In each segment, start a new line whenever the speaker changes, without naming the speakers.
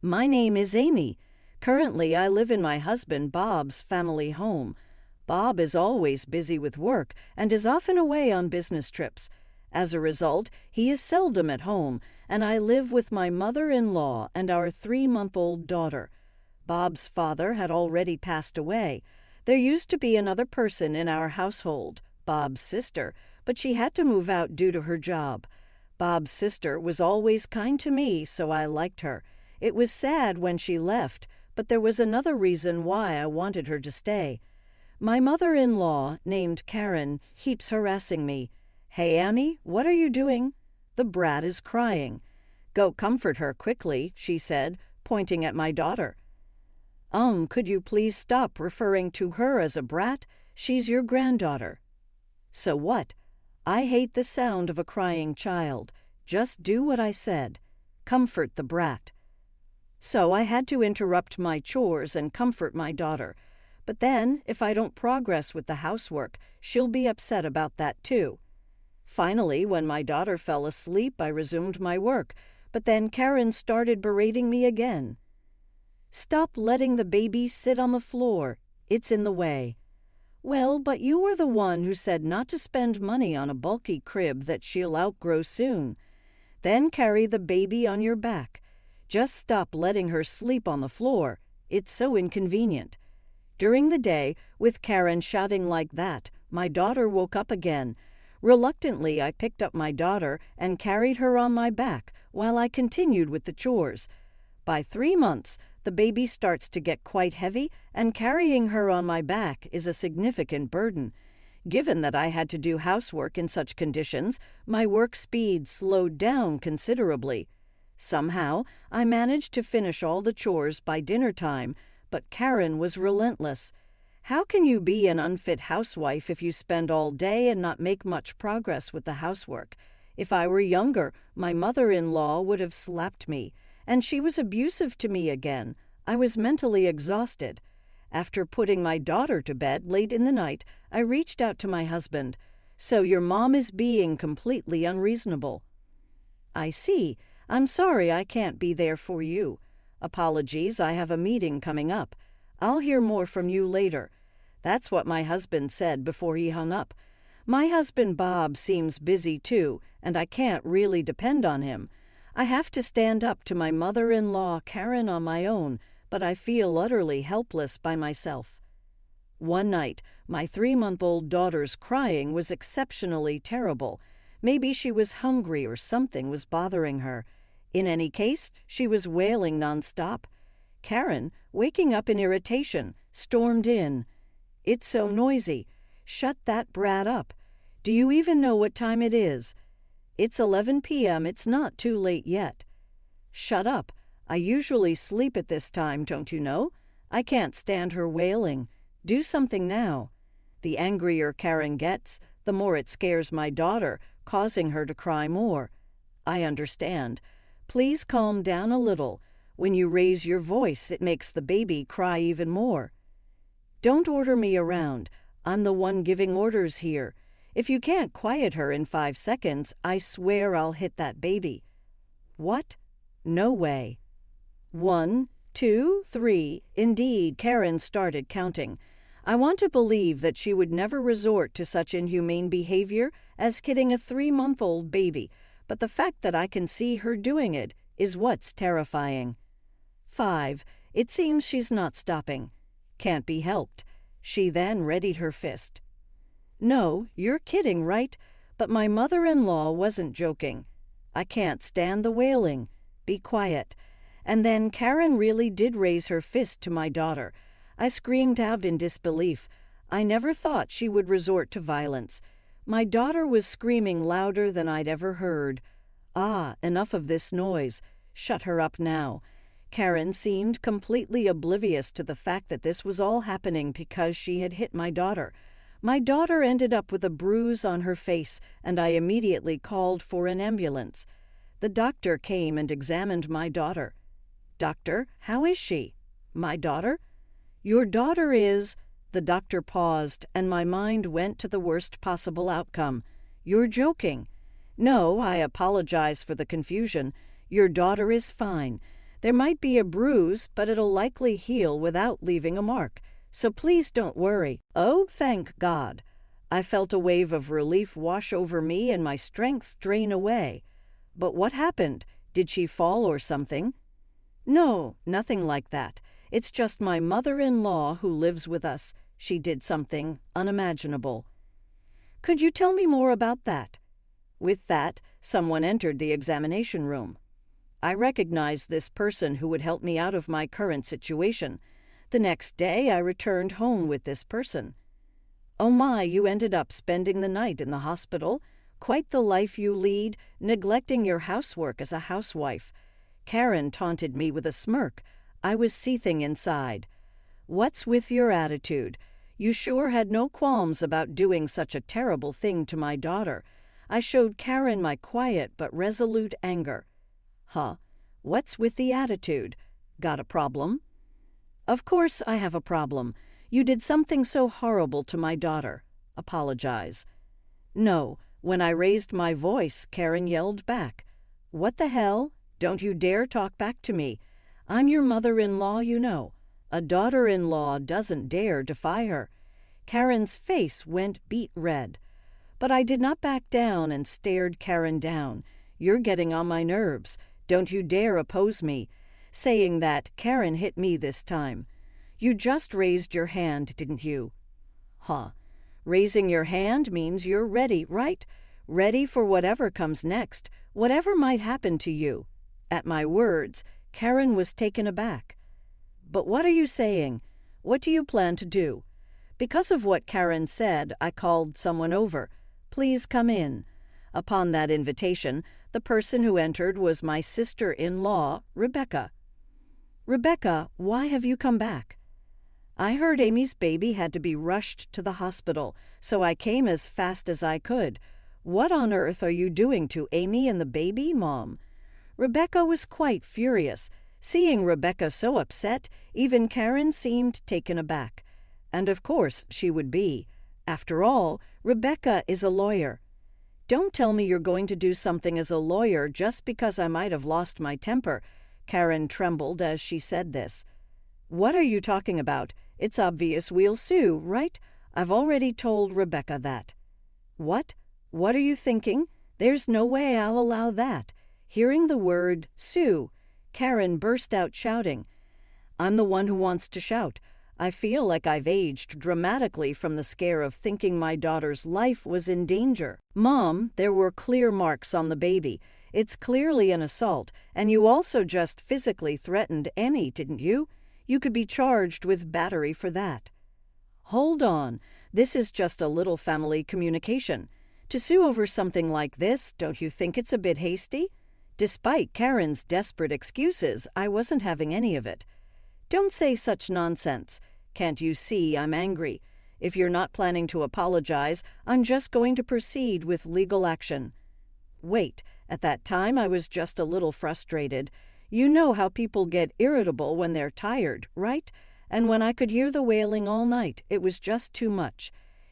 My name is Amy. Currently, I live in my husband Bob's family home. Bob is always busy with work and is often away on business trips. As a result, he is seldom at home, and I live with my mother-in-law and our 3-month-old daughter. Bob's father had already passed away. There used to be another person in our household, Bob's sister, but she had to move out due to her job. Bob's sister was always kind to me, so I liked her. It was sad when she left, but there was another reason why I wanted her to stay. My mother-in-law, named Karen, keeps harassing me. "Hey, Annie, what are you doing?" "The brat is crying." "Go comfort her quickly," she said, pointing at my daughter. Could you please stop referring to her as a brat? She's your granddaughter." "So what? I hate the sound of a crying child. Just do what I said. Comfort the brat." So I had to interrupt my chores and comfort my daughter. But then, if I don't progress with the housework, she'll be upset about that too. Finally, when my daughter fell asleep, I resumed my work, but then Karen started berating me again. "Stop letting the baby sit on the floor. It's in the way." "Well, but you were the one who said not to spend money on a bulky crib that she'll outgrow soon. Then carry the baby on your back. Just stop letting her sleep on the floor. It's so inconvenient." During the day, with Karen shouting like that, my daughter woke up again. Reluctantly, I picked up my daughter and carried her on my back while I continued with the chores. By 3 months, the baby starts to get quite heavy, and carrying her on my back is a significant burden. Given that I had to do housework in such conditions, my work speed slowed down considerably. Somehow, I managed to finish all the chores by dinner time, but Karen was relentless. "How can you be an unfit housewife if you spend all day and not make much progress with the housework? If I were younger, my mother-in-law would have slapped me, and she was abusive to me again. I was mentally exhausted. After putting my daughter to bed late in the night, I reached out to my husband. "So your mom is being completely unreasonable." "I see. I'm sorry I can't be there for you. Apologies, I have a meeting coming up. I'll hear more from you later." That's what my husband said before he hung up. My husband Bob seems busy too, and I can't really depend on him. I have to stand up to my mother-in-law Karen on my own, but I feel utterly helpless by myself. One night, my 3-month-old daughter's crying was exceptionally terrible. Maybe she was hungry or something was bothering her. In any case, she was wailing nonstop. Karen, waking up in irritation, stormed in. "It's so noisy. Shut that brat up. Do you even know what time it is?" "It's 11 p.m. It's not too late yet." "Shut up. I usually sleep at this time, don't you know? I can't stand her wailing. Do something now." The angrier Karen gets, the more it scares my daughter, causing her to cry more. "I understand. Please calm down a little. When you raise your voice, it makes the baby cry even more." "Don't order me around. I'm the one giving orders here. If you can't quiet her in 5 seconds, I swear I'll hit that baby." "What? No way." 1, 2, 3. Indeed, Karen started counting. I want to believe that she would never resort to such inhumane behavior as kidding a 3-month-old baby, but the fact that I can see her doing it is what's terrifying. 5. It seems she's not stopping. Can't be helped. She then readied her fist. "No, you're kidding, right? But my mother-in-law wasn't joking. I can't stand the wailing. Be quiet." And then Karen really did raise her fist to my daughter. I screamed out in disbelief. I never thought she would resort to violence. My daughter was screaming louder than I'd ever heard. "Ah, enough of this noise. Shut her up now." Karen seemed completely oblivious to the fact that this was all happening because she had hit my daughter. My daughter ended up with a bruise on her face, and I immediately called for an ambulance. The doctor came and examined my daughter. "Doctor, how is she?" "My daughter?" "Your daughter is—" The doctor paused, and my mind went to the worst possible outcome. "You're joking." "No, I apologize for the confusion. Your daughter is fine. There might be a bruise, but it'll likely heal without leaving a mark. So please don't worry." "Oh, thank God." I felt a wave of relief wash over me and my strength drain away. "But what happened? Did she fall or something?" "No, nothing like that. It's just my mother-in-law who lives with us. She did something unimaginable." "Could you tell me more about that?" With that, someone entered the examination room. I recognized this person who would help me out of my current situation. The next day, I returned home with this person. "Oh my, you ended up spending the night in the hospital? Quite the life you lead, neglecting your housework as a housewife." Karen taunted me with a smirk. I was seething inside. "What's with your attitude? You sure had no qualms about doing such a terrible thing to my daughter." I showed Karen my quiet but resolute anger. "Huh? What's with the attitude? Got a problem?" "Of course I have a problem. You did something so horrible to my daughter. Apologize." "No." When I raised my voice, Karen yelled back. "What the hell? Don't you dare talk back to me. I'm your mother-in-law, you know. A daughter-in-law doesn't dare defy her." Karen's face went beet red. But I did not back down and stared Karen down. "You're getting on my nerves. Don't you dare oppose me." Saying that, Karen hit me this time. "You just raised your hand, didn't you?" "Huh. Raising your hand means you're ready, right? Ready for whatever comes next, whatever might happen to you." At my words, Karen was taken aback. "But what are you saying? What do you plan to do?" Because of what Karen said, I called someone over. "Please come in." Upon that invitation, the person who entered was my sister-in-law, Rebecca. "Rebecca, why have you come back?" "I heard Amy's baby had to be rushed to the hospital, so I came as fast as I could." "What on earth are you doing to Amy and the baby, Mom?" Rebecca was quite furious. Seeing Rebecca so upset, even Karen seemed taken aback. And of course she would be. After all, Rebecca is a lawyer. "Don't tell me you're going to do something as a lawyer just because I might have lost my temper." Karen trembled as she said this. "What are you talking about? It's obvious we'll sue, right? I've already told Rebecca that." "What? What are you thinking? There's no way I'll allow that." Hearing the word sue, Karen burst out shouting. I'm the one who wants to shout. I feel like I've aged dramatically from the scare of thinking my daughter's life was in danger. "Mom, there were clear marks on the baby. It's clearly an assault, and you also just physically threatened Annie, didn't you? You could be charged with battery for that." "Hold on. This is just a little family communication. To sue over something like this, don't you think it's a bit hasty?" Despite Karen's desperate excuses, I wasn't having any of it. "Don't say such nonsense. Can't you see I'm angry? If you're not planning to apologize, I'm just going to proceed with legal action." Wait, at that time I was just a little frustrated. You know how people get irritable when they're tired, right? And when I could hear the wailing all night, it was just too much.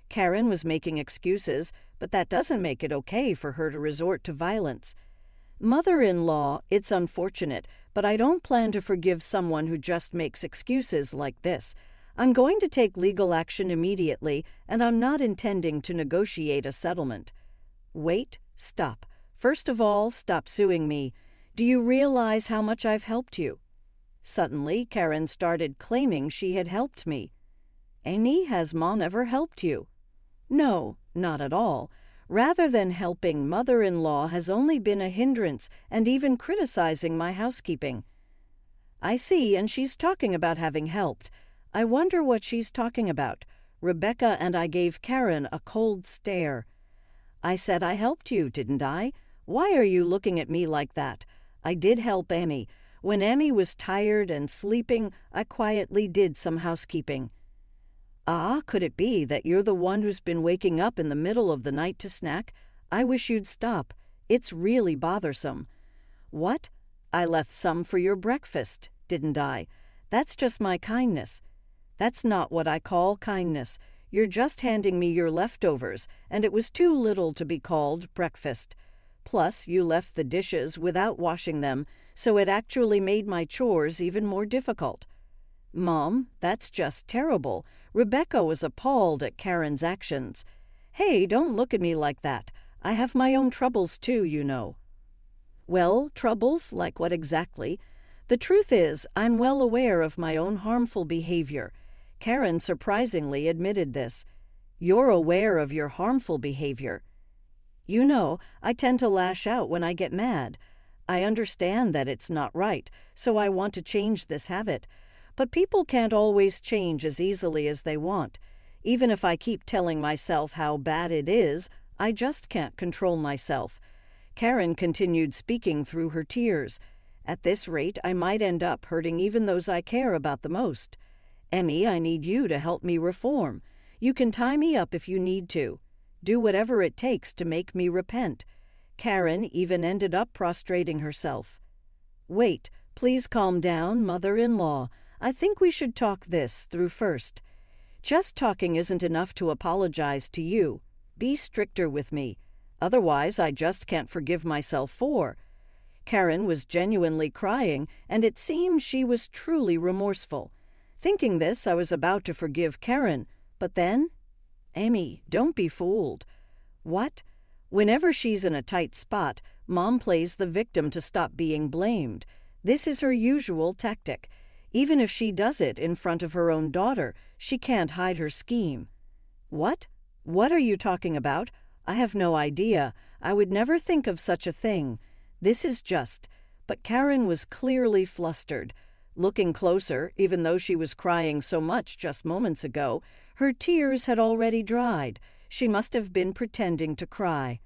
Karen was making excuses, but that doesn't make it okay for her to resort to violence. "Mother-in-law, it's unfortunate, but I don't plan to forgive someone who just makes excuses like this. I'm going to take legal action immediately, and I'm not intending to negotiate a settlement." "Wait, stop. First of all, stop suing me. Do you realize how much I've helped you?" Suddenly, Karen started claiming she had helped me. "Amy, has Mom ever helped you?" "No, not at all. Rather than helping, mother-in-law has only been a hindrance and even criticizing my housekeeping." "I see, and she's talking about having helped. I wonder what she's talking about." Rebecca and I gave Karen a cold stare. "I said I helped you, didn't I? Why are you looking at me like that? I did help Amy. When Amy was tired and sleeping, I quietly did some housekeeping." "Ah, could it be that you're the one who's been waking up in the middle of the night to snack? I wish you'd stop. It's really bothersome." "What? I left some for your breakfast, didn't I? That's just my kindness." "That's not what I call kindness. You're just handing me your leftovers, and it was too little to be called breakfast. Plus, you left the dishes without washing them, so it actually made my chores even more difficult. Mom, that's just terrible. Rebecca was appalled at Karen's actions. Hey, don't look at me like that. I have my own troubles too, you know. Well, troubles? Like what exactly? The truth is, I'm well aware of my own harmful behavior. Karen surprisingly admitted this. You're aware of your harmful behavior. You know, I tend to lash out when I get mad. I understand that it's not right, so I want to change this habit. But people can't always change as easily as they want. Even if I keep telling myself how bad it is, I just can't control myself. Karen continued speaking through her tears. At this rate, I might end up hurting even those I care about the most. Emmy, I need you to help me reform. You can tie me up if you need to. Do whatever it takes to make me repent. Karen even ended up prostrating herself. Wait, please calm down, mother-in-law. I think we should talk this through first. Just talking isn't enough to apologize to you. Be stricter with me. Otherwise, I just can't forgive myself for. Karen was genuinely crying, and it seemed she was truly remorseful. Thinking this, I was about to forgive Karen, but then... Amy, don't be fooled. What? Whenever she's in a tight spot, Mom plays the victim to stop being blamed. This is her usual tactic. Even if she does it in front of her own daughter, she can't hide her scheme. What? What are you talking about? I have no idea. I would never think of such a thing. This is just... But Karen was clearly flustered. Looking closer, even though she was crying so much just moments ago, her tears had already dried. She must have been pretending to cry.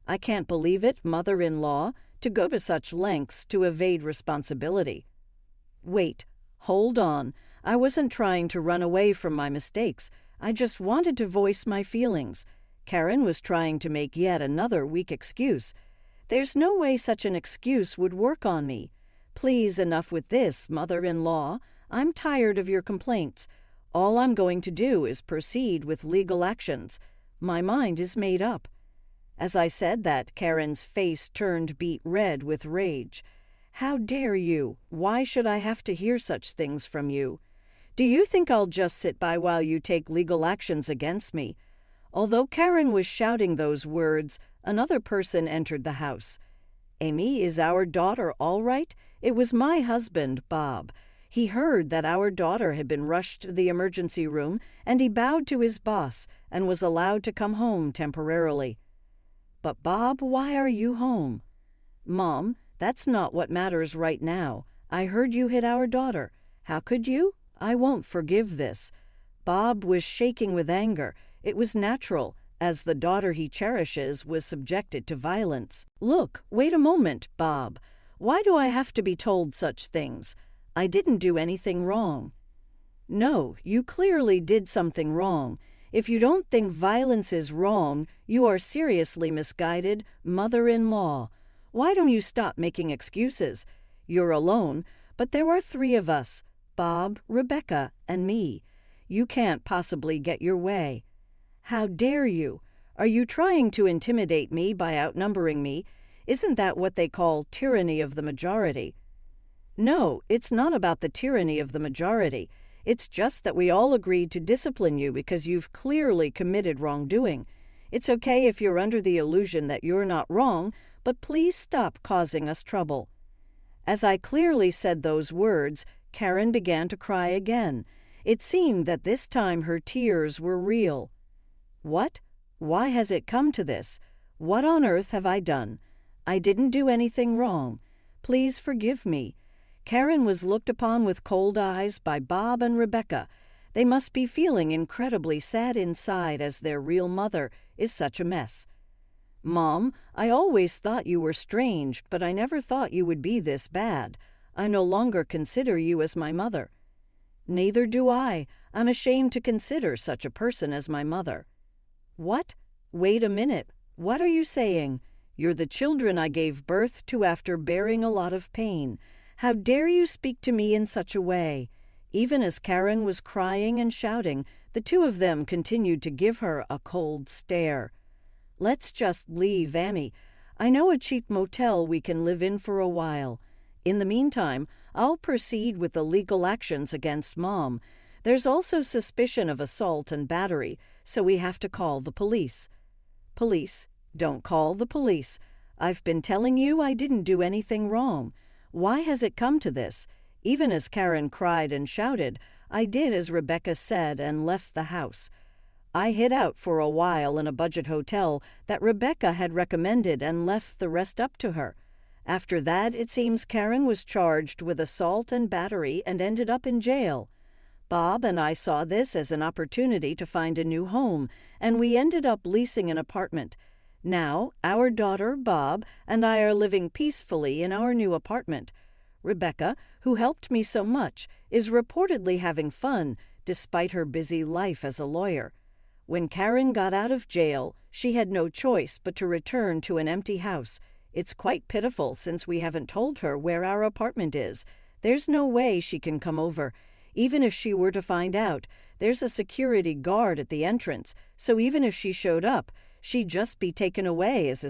I can't believe it, mother-in-law, to go to such lengths to evade responsibility. Wait, hold on. I wasn't trying to run away from my mistakes. I just wanted to voice my feelings. Karen was trying to make yet another weak excuse. There's no way such an excuse would work on me. Please, enough with this, mother-in-law. I'm tired of your complaints. All I'm going to do is proceed with legal actions. My mind is made up. As I said that, Karen's face turned beet red with rage. How dare you? Why should I have to hear such things from you? Do you think I'll just sit by while you take legal actions against me? Although Karen was shouting those words, another person entered the house. Amy, is our daughter all right? It was my husband, Bob. He heard that our daughter had been rushed to the emergency room, and he bowed to his boss and was allowed to come home temporarily. But Bob, why are you home? Mom, that's not what matters right now. I heard you hit our daughter. How could you? I won't forgive this. Bob was shaking with anger. It was natural, as the daughter he cherishes was subjected to violence. Look, wait a moment, Bob. Why do I have to be told such things? I didn't do anything wrong. No, you clearly did something wrong. If you don't think violence is wrong, you are seriously misguided, mother-in-law. Why don't you stop making excuses? You're alone, but there are 3 of us, Bob, Rebecca, and me. You can't possibly get your way. How dare you? Are you trying to intimidate me by outnumbering me? Isn't that what they call tyranny of the majority? No, it's not about the tyranny of the majority. It's just that we all agreed to discipline you because you've clearly committed wrongdoing. It's okay if you're under the illusion that you're not wrong, but please stop causing us trouble. As I clearly said those words, Karen began to cry again. It seemed that this time her tears were real. What? Why has it come to this? What on earth have I done? I didn't do anything wrong. Please forgive me. Karen was looked upon with cold eyes by Bob and Rebecca. They must be feeling incredibly sad inside as their real mother is such a mess. Mom, I always thought you were strange, but I never thought you would be this bad. I no longer consider you as my mother. Neither do I. I'm ashamed to consider such a person as my mother. What? Wait a minute. What are you saying? You're the children I gave birth to after bearing a lot of pain. How dare you speak to me in such a way? Even as Karen was crying and shouting, the 2 of them continued to give her a cold stare. Let's just leave, Amy. I know a cheap motel we can live in for a while. In the meantime, I'll proceed with the legal actions against Mom. There's also suspicion of assault and battery, so we have to call the police. Police. Don't call the police. I've been telling you I didn't do anything wrong. Why has it come to this? Even as Karen cried and shouted, I did as Rebecca said and left the house. I hid out for a while in a budget hotel that Rebecca had recommended and left the rest up to her. After that, it seems Karen was charged with assault and battery and ended up in jail. Bob and I saw this as an opportunity to find a new home, and we ended up leasing an apartment. Now, our daughter, Bob, and I are living peacefully in our new apartment. Rebecca, who helped me so much, is reportedly having fun, despite her busy life as a lawyer. When Karen got out of jail, she had no choice but to return to an empty house. It's quite pitiful since we haven't told her where our apartment is. There's no way she can come over. Even if she were to find out, there's a security guard at the entrance, so even if she showed up, she'd just be taken away as a